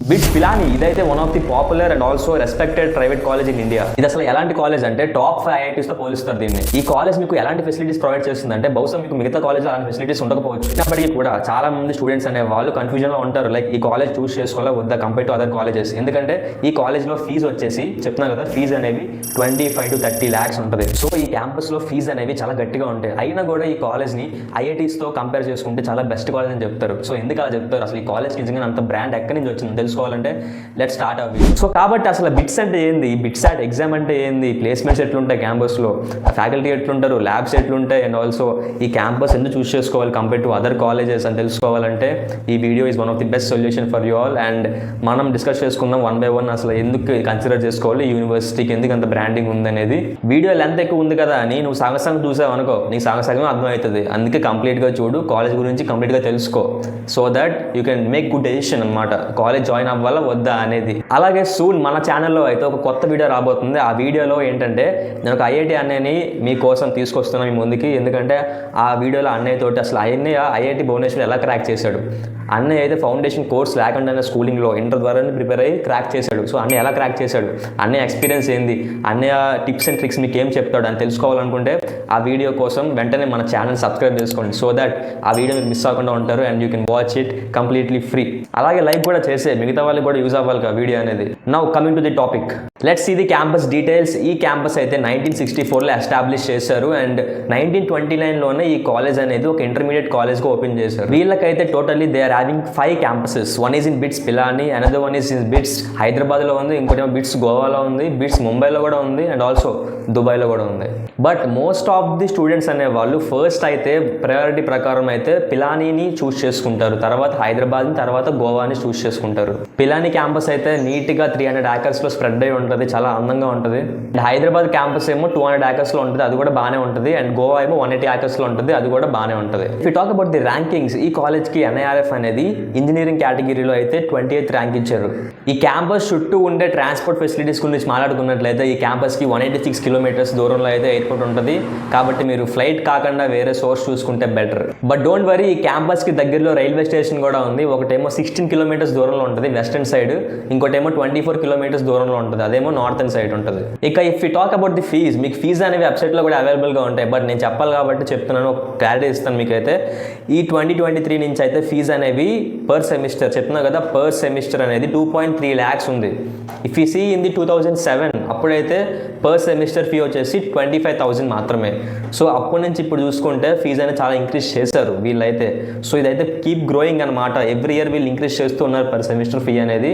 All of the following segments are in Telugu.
బిట్స్ పిలాని ఇదైతే one of the popular and also respected private college in India. ఇది అసలు ఎలాంటి కాలేజ్ అంటే టాప్ 5 IITs తో పోలిస్తారు దీన్ని. ఈ కాలేజ్ మీకు ఎలాంటి ఫెసిలిటీస్ ప్రొవైడ్ చేస్తుందంటే బహుశా మీకు మిగతా కాలేజ్ అలాంటి ఫెసిలిటీస్ ఉండకపోవచ్చు. ఇప్పటికీ కూడా చాలా మంది స్టూడెంట్స్ అనే వాళ్ళు కన్ఫ్యూజన్ లో ఉంటారు, లైక్ ఈ కాలేజ్ చూస్ చేసుకోవాలా వద్దా కంపేర్ టు అదర్ కాలేజెస్. ఎందుకంటే ఈ కాలేజ్ లో ఫీజు వచ్చేసి చెప్తున్నా కదా, ఫీజు అనేవి 25 to 30 lakhs ఉంటుంది. సో ఈ క్యాంపస్ లో ఫీజు అనేవి చాలా గట్టిగా ఉంటాయి. అయినా కూడా ఈ కాలేజ్ ని IITs తో కంపేర్ చేసుకుంటే చాలా బెస్ట్ కాలేజ్ అని చెప్తారు. సో ఎందుకు అలా చెప్తారు, అసలు ఈ కాలేజ్ నిజంగా అంత బ్రాండ్ ఎక్కడి నుంచి వచ్చింది తెలుసుకోవాలంటే లెట్ స్టార్ట్ అవ్వి. సో కాబట్టి అసలు బిట్స్ అంటే ఏంది, బిట్సాట్ ఎగ్జామ్ అంటే ఏంది, ప్లేస్మెంట్స్ ఎట్లుంటాయి క్యాంపస్ లో, ఫ్యాకల్టీ ఎట్లుంటారు, ల్యాబ్స్ ఎట్లుంటాయి, అండ్ ఆల్సో ఈ క్యాంపస్ ఎందుకు చూస్ చేసుకోవాలి కంపేర్ టు అదర్ కాలేజెస్ అని తెలుసుకోవాలంటే ఈ video is one of the best solution for you all. And మనం డిస్కస్ చేసుకుందాం 1 by 1 అసలు ఎందుకు కన్సిడర్ చేసుకోవాలి యూనివర్సిటీకి, ఎందుకు అంత బ్రాండింగ్ ఉందనేది. వీడియో లెంత్ ఎక్కువ ఉంది కదా అని నువ్వు సగం చూసావు అనుకో, నీకు సగం అర్థమవుతుంది. అందుకే కంప్లీట్గా చూడు, కాలేజ్ గురించి కంప్లీట్గా తెలుసుకో, so that you can make good decision అనమాట, కాలేజ్ జాయిన్ అవ్వాలా వద్దా అనేది. అలాగే సూన్ మన ఛానల్లో అయితే ఒక కొత్త వీడియో రాబోతుంది. ఆ వీడియోలో ఏంటంటే నేను ఒక IIT అన్నయ్యని మీకోసం తీసుకొస్తున్నాను మీ ముందుకి. ఎందుకంటే ఆ వీడియోలో అన్నయ్య తోటి అసలు IIT భువనేశ్వర్ ఎలా క్రాక్ చేశాడు, అన్నయ్య అయితే ఫౌండేషన్ కోర్స్ లేకుండానే స్కూలింగ్లో ఇంటర్ ద్వారానే ప్రిపేర్ అయ్యి క్రాక్ చేశాడు. సో అన్నయ్య ఎలా క్రాక్ చేశాడు, అన్నయ్య ఎక్స్పీరియన్స్ ఏంది, అన్నయ్య టిప్స్ అండ్ ట్రిక్స్ మీకు ఏం చెప్తాడు అని తెలుసుకోవాలనుకుంటే ఆ వీడియో కోసం వెంటనే మన ఛానల్ సబ్స్క్రైబ్ చేసుకోండి, సో దట్ ఆ వీడియో మీరు మిస్ అవ్వకుండా ఉంటారు and you can watch it completely free. అలాగే లైక్ కూడా చేసే మిగతా వాళ్ళకి కూడా యూజ్ అవ్వాలి వీడియో అనేది. Now coming to the topic, let's see the campus details. ఈ క్యాంపస్ అయితే 1964లో ఎస్టాబ్లిష్ చేశారు అండ్ 1929లోనే ఈ కాలేజ్ అనేది ఒక ఇంటర్మీడియట్ కాలేజ్గా ఓపెన్ చేశారు. వీళ్ళకైతే totally they are having 5 campuses. One is in BITS Pilani, another one is in BITS హైదరాబాద్లో ఉంది, ఇంకోటి బిట్స్ గోవాలో ఉంది, బిట్స్ ముంబైలో కూడా ఉంది అండ్ ఆల్సో దుబాయ్లో కూడా ఉంది. But most of the students అనే వాళ్ళు ఫస్ట్ అయితే ప్రయారిటీ ప్రకారం అయితే పిలానీని చూస్ చేసుకుంటారు, తర్వాత హైదరాబాద్ని, తర్వాత గోవాని చూస్ చేసుకుంటారు. పిలాని క్యాంపస్ అయితే నీట్గా 300 acres స్ప్రెడ్ అయి ఉంటుంది, చాలా అందంగా ఉంటుంది. అండ్ హైదరాబాద్ క్యాంపస్ ఏమో 200 acres ఉంటుంది, అది కూడా బాగానే ఉంటుంది. అండ్ గోవా ఏమో 180 acres ఉంటుంది, అది కూడా బాగానే ఉంటుంది. If you talk about the rankings, ఈ కాలేజ్కి NIRF అనేది ఇంజనీరింగ్ కేటగిరీలో అయితే 28th ర్యాంక్ ఇచ్చారు. ఈ క్యాంపస్ చుట్టూ ఉండే ట్రాన్స్పోర్ట్ ఫెసిలిటీస్ గురించి మాట్లాడుకున్నట్లయితే ఈ క్యాంపస్కి 186 kilometers దూరంలో అయితే ఎయిర్పోర్ట్ ఉంటుంది, కాబట్టి మీరు ఫ్లైట్ కాకుండా వేరే సోర్స్ చూసుకుంటే బెటర్. బట్ డోంట్ వరీ, ఈ క్యాంపస్కి దగ్గరలో రైల్వే స్టేషన్ కూడా ఉంది. ఒకటేమో 16 kilometers దూరంలో ఉంటుంది వెస్టర్న్ సైడ్, ఇంకోటేమో 24 kilometers దూరంలో ఉంటుంది, అదేమో నార్థన్ సైడ్ ఉంటుంది. ఇక if you talk about the fees, మీకు ఫీజ్ అనేవి వెబ్సైట్లో కూడా అవైలబుల్గా ఉంటాయి, బట్ నేను చెప్పాలి కాబట్టి చెప్తున్నాను, క్లారిటీ ఇస్తాను మీకైతే. ఈ 2023 నుంచి అయితే ఫీజ్ అనేవి పర్ సెమిస్టర్ చెప్తున్నా కదా, పర్ సెమిస్టర్ అనేది 2.3 lakhs ఉంది. If you see in the 2007 అప్పుడైతే పర్ సెమిస్టర్ ఫీ వచ్చేసి 25,000 మాత్రమే. సో అప్పటి నుంచి ఇప్పుడు చూసుకుంటే ఫీజు అనేది చాలా ఇంక్రీజ్ చేశారు వీళ్ళైతే. సో ఇదైతే కీప్ గ్రోయింగ్ అనమాట, ఎవ్రీ ఇయర్ వీళ్ళు ఇంక్రీజ్ చేస్తూ ఉన్నారు పర్ సెమిస్టర్ ఫీ అనేది.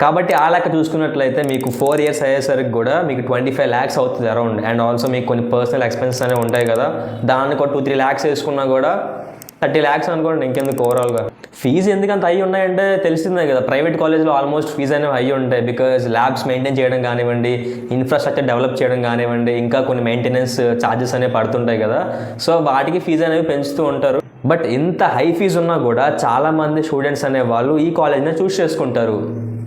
కాబట్టి ఆ లెక్క చూసుకున్నట్లయితే మీకు 4 years అయ్యేసరికి కూడా మీకు 25 lakhs అవుతుంది అరౌండ్. అండ్ ఆల్సో మీకు కొన్ని పర్సనల్ ఎక్స్పెన్సెస్ అనేవి ఉంటాయి కదా, దానికి ఒక 2-3 lakhs వేసుకున్నా కూడా 30 lakhs అనుకోండి, ఇంకెందుకు ఓవరాల్గా. ఫీజు ఎందుకంత హై ఉన్నాయంటే తెలిసిందే కదా, ప్రైవేట్ కాలేజ్లో ఆల్మోస్ట్ ఫీజు అనేవి హై ఉంటాయి. బికాజ్ ల్యాబ్స్ మెయింటైన్ చేయడం కానివ్వండి, ఇన్ఫ్రాస్ట్రక్చర్ డెవలప్ చేయడం కానివ్వండి, ఇంకా కొన్ని మెయింటెనెన్స్ ఛార్జెస్ అనేవి పడుతుంటాయి కదా, సో వాటికి ఫీజు అనేవి పెంచుతూ ఉంటారు. బట్ ఇంత హై ఫీజు ఉన్నా కూడా చాలామంది స్టూడెంట్స్ అనే వాళ్ళు ఈ కాలేజ్ని చూస్ చేసుకుంటారు.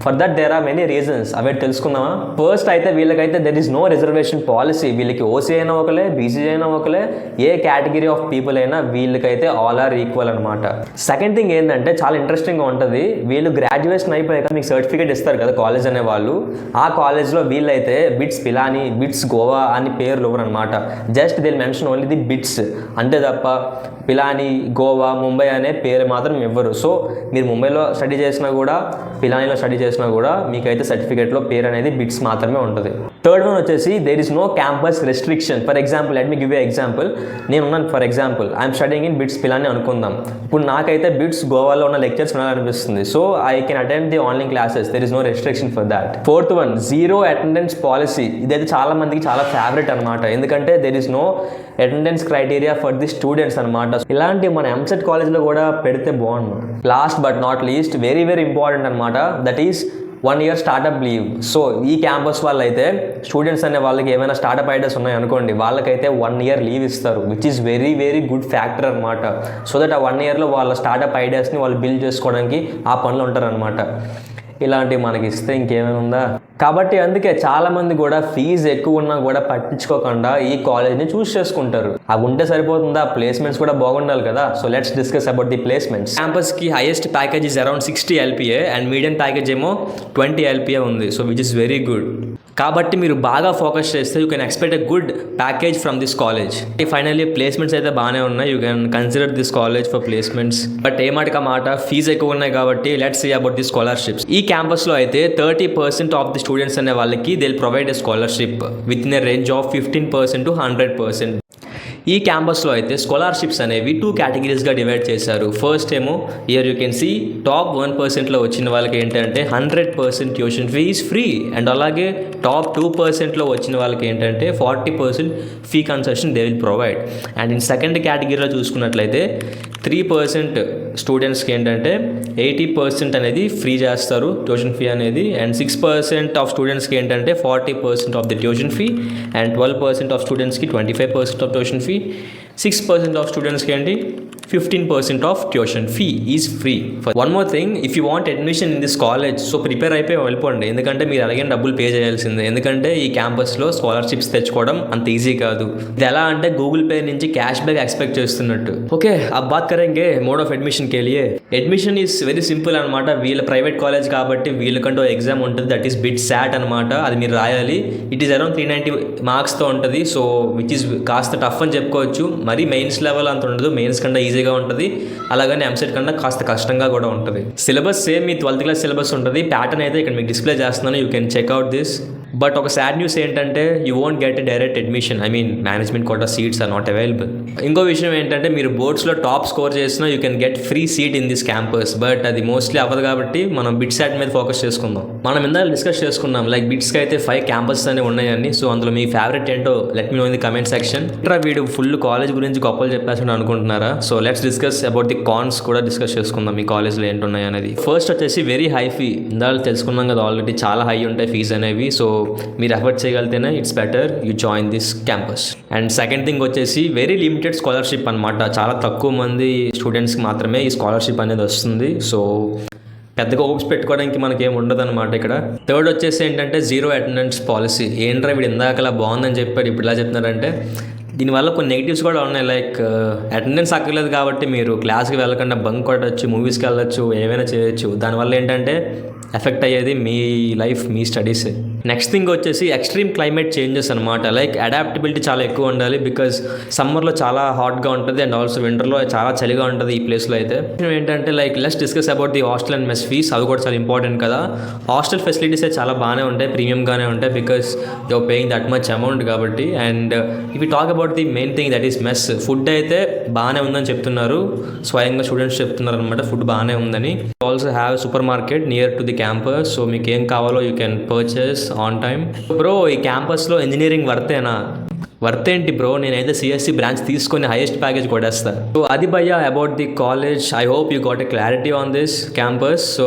For that there are many reasons, అవే తెలుసుకుందామా. ఫస్ట్ అయితే వీళ్ళకైతే there is no reservation policy. వీళ్ళకి OC అయినా ఒకలే, BC అయినా ఒకలే, ఏ కేటగిరీ ఆఫ్ పీపుల్ అయినా వీళ్ళకైతే ఆల్ ఆర్ ఈక్వల్ అనమాట. సెకండ్ థింగ్ ఏంటంటే చాలా ఇంట్రెస్టింగ్గా ఉంటుంది, వీళ్ళు గ్రాడ్యుయేషన్ అయిపోయాక మీకు సర్టిఫికేట్ ఇస్తారు కదా కాలేజ్ అనే వాళ్ళు, ఆ కాలేజ్లో వీళ్ళైతే బిట్స్ పిలాని, బిట్స్ గోవా అని పేర్లు ఇవ్వరు అనమాట. Just they'll mention only the BITS అంతే తప్ప పిలాని, గోవా, ముంబై అనే పేరు మాత్రం ఇవ్వరు. సో మీరు ముంబైలో స్టడీ చేసినా కూడా, పిలానీలో స్టడీ చేసినా కూడా మీకైతే సర్టిఫికేట్లో పేరు అనేది బిట్స్ మాత్రమే ఉంటుంది. థర్డ్ వన్ వచ్చేసి there is no campus restriction. For example let me give a example, నేను ఉన్నాను for example I'm studying in BITS Pilani అనుకుందాం. ఇప్పుడు నాకైతే బిట్స్ గోవాలో ఉన్న లెక్చర్స్ వినాలనిపిస్తుంది, so I can attend the online classes, there is no restriction for that. Fourth one, zero attendance policy. ఇదైతే చాలా మందికి చాలా ఫేవరెట్ అనమాట, ఎందుకంటే there is no attendance criteria for the students అనమాట. ఇలాంటి మన ఎంసెట్ కాలేజ్లో కూడా పెడితే బాగుండు. Last but not least, very very important అనమాట, that is 1 year startup leave. So ఈ క్యాంపస్ వాళ్ళు అయితే స్టూడెంట్స్ అనే వాళ్ళకి ఏమైనా స్టార్టప్ ఐడియాస్ ఉన్నాయనుకోండి, వాళ్ళకైతే 1 year లీవ్ ఇస్తారు, which is very very good factor అనమాట. సో దట్ ఆ 1 yearలో వాళ్ళ స్టార్టప్ ఐడియాస్ని వాళ్ళు బిల్డ్ చేసుకోవడానికి ఆ పనులు ఉంటారనమాట. ఇలాంటివి మనకి ఇస్తే ఇంకేమైనా ఉందా? కాబట్టి అందుకే చాలా మంది కూడా ఫీజు ఎక్కువ ఉన్నా కూడా పట్టించుకోకుండా ఈ కాలేజ్ని చూస్ చేసుకుంటారు. అవి ఉంటే సరిపోతుందా? ప్లేస్మెంట్స్ కూడా బాగుండాలి కదా. So let's discuss about the placements. క్యాంపస్కి highest package is around 60 LPA and medium package ఏమో 20 LPA ఉంది. So which is very good. కాబట్టి మీరు బాగా ఫోకస్ చేస్తే you can expect a good package from this college. Finally placements అయితే బాగానే ఉన్నాయి. You can consider this college for placements. But ఏ మాటక మాట ఫీజు ఎక్కువ ఉన్నాయి కాబట్టి let's see about the scholarships. ఈ క్యాంపస్లో అయితే 30% ఆఫ్ ది స్టూడెంట్స్ అనే వాళ్ళకి they will provide a scholarship with in a range of 15% to 100%. ఈ క్యాంపస్లో అయితే స్కాలర్షిప్స్ అనేవి 2 కేటగిరీస్గా డివైడ్ చేశారు. ఫస్ట్ ఏమో year you can see top 1%లో వచ్చిన వాళ్ళకి ఏంటంటే 100% ట్యూషన్ ఫీజ్ ఫ్రీ. అండ్ అలాగే టాప్ 2%లో వచ్చిన వాళ్ళకి ఏంటంటే 40% fee concession they will provide. And in second కేటగిరీలో చూసుకున్నట్లయితే 3% స్టూడెంట్స్కి ఏంటంటే 80% అనేది ఫ్రీ చేస్తారు ట్యూషన్ ఫీ అనేది. అండ్ 6% ఆఫ్ స్టూడెంట్స్కి ఏంటంటే 40% of the tuition fee. And 12% of స్టూడెంట్స్కి 25% ఆఫ్ ట్యూషన్ ఫీ. 6% ఆఫ్ స్టూడెంట్స్కి ఏంటి 15% of tuition fee is free. One more thing, if you want admission in this college so prepare అయిపోయి వెళ్ళిపోండి. ఎందుకంటే మీరు అలాగే డబ్బులు పే చేయాల్సిందే. ఎందుకంటే ఈ క్యాంపస్లో స్కాలర్షిప్స్ తెచ్చుకోవడం అంత ఈజీ కాదు. ఇది ఎలా అంటే గూగుల్ పే నుంచి క్యాష్ బ్యాక్ ఎక్స్పెక్ట్ చేస్తున్నట్టు. ఓకే, అబ్ బాత్ కరేంగే మోడ్ ఆఫ్ అడ్మిషన్ కే లియే. అడ్మిషన్ ఈజ్ వెరీ సింపుల్ అనమాట. వీళ్ళ ప్రైవేట్ కాలేజ్ కాబట్టి వీళ్ళకంటూ ఎగ్జామ్ ఉంటుంది, దట్ ఈస్ బిట్ శాట్ అనమాట. అది మీరు రాయాలి. ఇట్ ఈస్ అరౌండ్ 390 మార్క్స్తో ఉంటుంది. సో విచ్ ఈస్ కాస్త టఫ్ అని చెప్పుకోవచ్చు. మరి మెయిన్స్ లెవెల్ అంత ఉండదు, మెయిన్స్ కన్నా ఈజీగా ఉంటుంది. అలాగని ఎంసెట్ కన్నా కాస్త కష్టంగా కూడా ఉంటుంది. సిలబస్ సేమ్ మీ 12th క్లాస్ సిలబస్ ఉంటుంది. ప్యాటర్న్ అయితే ఇక్కడ మీకు డిస్ప్లే చేస్తున్నాను, you can check out this. But ఒక సాడ్ న్యూస్ ఏంటంటే you won't get a direct admission. I mean management quota seats are not available. ఇంకో విషయం ఏంటంటే మీరు బోర్డ్స్లో టాప్ స్కోర్ చేసినా you can get free seat in this campus. But అది మోస్ట్లీ అవ్వదు కాబట్టి మనం బిట్ సాట్ మీద ఫోకస్ చేసుకుందాం. మనం ఇందాక డిస్కస్ చేసుకున్నాం లైక్ బిట్స్కి అయితే 5 క్యాంపస్ అనేవి ఉన్నాయని. సో అందులో మీ ఫేవరెట్ ఏంటో let me know in the comment section. వీడు ఫుల్ కాలేజ్ గురించి గొప్పలు చెప్పేసి అనుకుంటున్నారా? So let's discuss about the cons కూడా డిస్కస్ చేసుకుందాం మీ కాలేజ్లో ఏంటున్నాయి అనేది. ఫస్ట్ వచ్చేసి వెరీ హై ఫీ. ఇందాక తెలుసుకున్నాం కదా ఆల్రెడీ చాలా హై ఉంటాయి ఫీజు అనేవి. సో మీరు ఎఫర్ట్ చేయగలితేనే it's better you join this campus. And second thing వచ్చేసి వెరీ లిమిటెడ్ స్కాలర్షిప్ అనమాట. చాలా తక్కువ మంది స్టూడెంట్స్కి మాత్రమే ఈ స్కాలర్షిప్ అనేది వస్తుంది. సో పెద్దగా హోప్స్ పెట్టుకోవడానికి మనకి ఏమి ఉండదు అనమాట ఇక్కడ. థర్డ్ వచ్చేసి ఏంటంటే 0 అటెండెన్స్ పాలసీ. ఏంట్రా వీడు ఇందాకలా బాగుందని చెప్పాడు ఇప్పుడు ఇలా చెప్తున్నారంటే దీనివల్ల కొన్ని నెగిటివ్స్ కూడా ఉన్నాయి. లైక్ అటెండెన్స్ అక్కర్లేదు కాబట్టి మీరు క్లాస్కి వెళ్ళకుండా బంక్ కొట్టచ్చు, మూవీస్కి వెళ్ళచ్చు, ఏమైనా చేయొచ్చు. దానివల్ల ఏంటంటే ఎఫెక్ట్ అయ్యేది మీ లైఫ్, మీ స్టడీసే. నెక్స్ట్ థింగ్ వచ్చేసి ఎక్స్ట్రీమ్ క్లైమేట్ చేంజెస్ అనమాట. లైక్ అడాప్టబిలిటీ చాలా ఎక్కువ ఉండాలి. బికాజ్ సమ్మర్లో చాలా హాట్గా ఉంటుంది అండ్ ఆల్సో వింటర్లో చాలా చలిగా ఉంటుంది ఈ ప్లేస్లో అయితే. ఏంటంటే like let's discuss about the hostel and mess fees. అవి కూడా చాలా ఇంపార్టెంట్ కదా. హాస్టల్ ఫెసిలిటీస్ అయితే చాలా బాగానే ఉంటాయి, ప్రీమియంగానే ఉంటాయి. Because you're paying that much amount కాబట్టి. And if you talk about the main thing that is mess, food అయితే బాగానే ఉందని చెప్తున్నారు. స్వయంగా స్టూడెంట్స్ చెప్తున్నారు అనమాట ఫుడ్ బాగానే ఉందని. Also have super market near to the campus. So మీకు ఏం కావాలో you can purchase on time. Bro ఈ క్యాంపస్లో ఇంజనీరింగ్ వర్తేనా? వర్తేంటి బ్రో, నేనైతే సిఎస్సి బ్రాంచ్ తీసుకొని హైయెస్ట్ ప్యాకేజ్ కొట్టేస్తా. సో అది భయ్యా about the college. I hope you got a clarity on this campus. So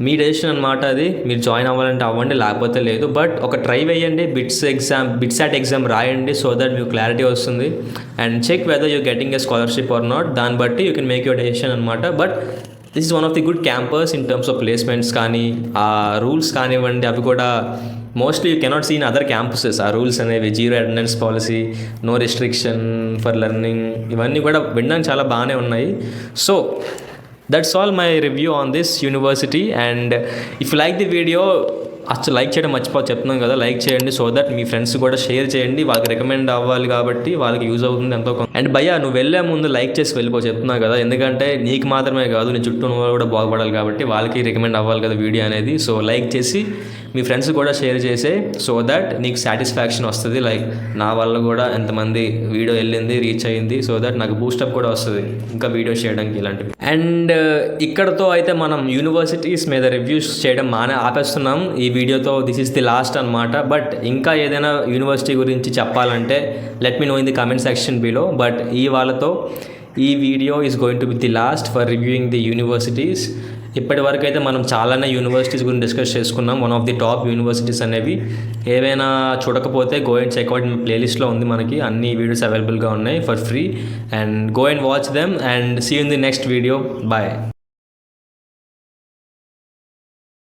me decision అనమాట అది. మీరు జాయిన్ అవ్వాలంటే అవ్వండి, లేకపోతే లేదు. బట్ ఒక ట్రై వేయండి, బిట్ సాట్ ఎగ్జామ్ రాయండి. సో దట్ మీకు క్లారిటీ వస్తుంది. And check whether you getting a scholarship or not. దాన్ని బట్టి you can make your decision అనమాట. But this is one of the good campus in terms of placements కానీ ఆ రూల్స్ కానివ్వండి. అవి కూడా mostly you cannot see in other campuses. ఆ రూల్స్ అనేవి 0 attendance policy, no restriction for learning, ఇవన్నీ కూడా వినడానికి చాలా బాగానే ఉన్నాయి. So that's all my review on this university. And if you like the video అసలు లైక్ చేయడం మర్చిపోతే చెప్తున్నాం కదా, లైక్ చేయండి. సో దట్ మీ ఫ్రెండ్స్ కూడా షేర్ చేయండి, వాళ్ళకి రికమెండ్ అవ్వాలి కాబట్టి వాళ్ళకి యూజ్ అవుతుంది ఎంతో. అండ్ భయ్యా నువ్వు వెళ్ళే ముందు లైక్ చేసి వెళ్ళిపో చెప్తున్నావు కదా. ఎందుకంటే నీకు మాత్రమే కాదు, నీ చుట్టూ నువ్వు కూడా బాగుపడాలి కాబట్టి వాళ్ళకి రికమెండ్ అవ్వాలి కదా వీడియో అనేది. సో లైక్ చేసి మీ ఫ్రెండ్స్ కూడా షేర్ చేసే, సో దట్ నీకు సాటిస్ఫాక్షన్ వస్తుంది. లైక్ నా వల్ల కూడా ఎంతమంది వీడియో వెళ్ళింది, రీచ్ అయ్యింది. సో దట్ నాకు బూస్టప్ కూడా వస్తుంది ఇంకా వీడియోస్ చేయడానికి ఇలాంటివి. అండ్ ఇక్కడతో అయితే మనం యూనివర్సిటీస్ మీద రివ్యూస్ చేయడం ఆపేస్తున్నాం ఈ వీడియోతో. దిస్ ఈస్ ది లాస్ట్ అనమాట. బట్ ఇంకా ఏదైనా యూనివర్సిటీ గురించి చెప్పాలంటే let me know in the comment section below. But ఈ video is going to be the last for reviewing the universities. ఇప్పటి వరకు అయితే మనం చాలానే యూనివర్సిటీస్ గురించి డిస్కస్ చేసుకున్నాం. One of the top universities అనేవి. ఏవైనా చూడకపోతే గో అండ్ చెక్అవుట్ ప్లేలిస్ట్లో ఉంది, మనకి అన్ని వీడియోస్ అవైలబుల్గా ఉన్నాయి for free. And go and watch them and see you in the next video. Bye.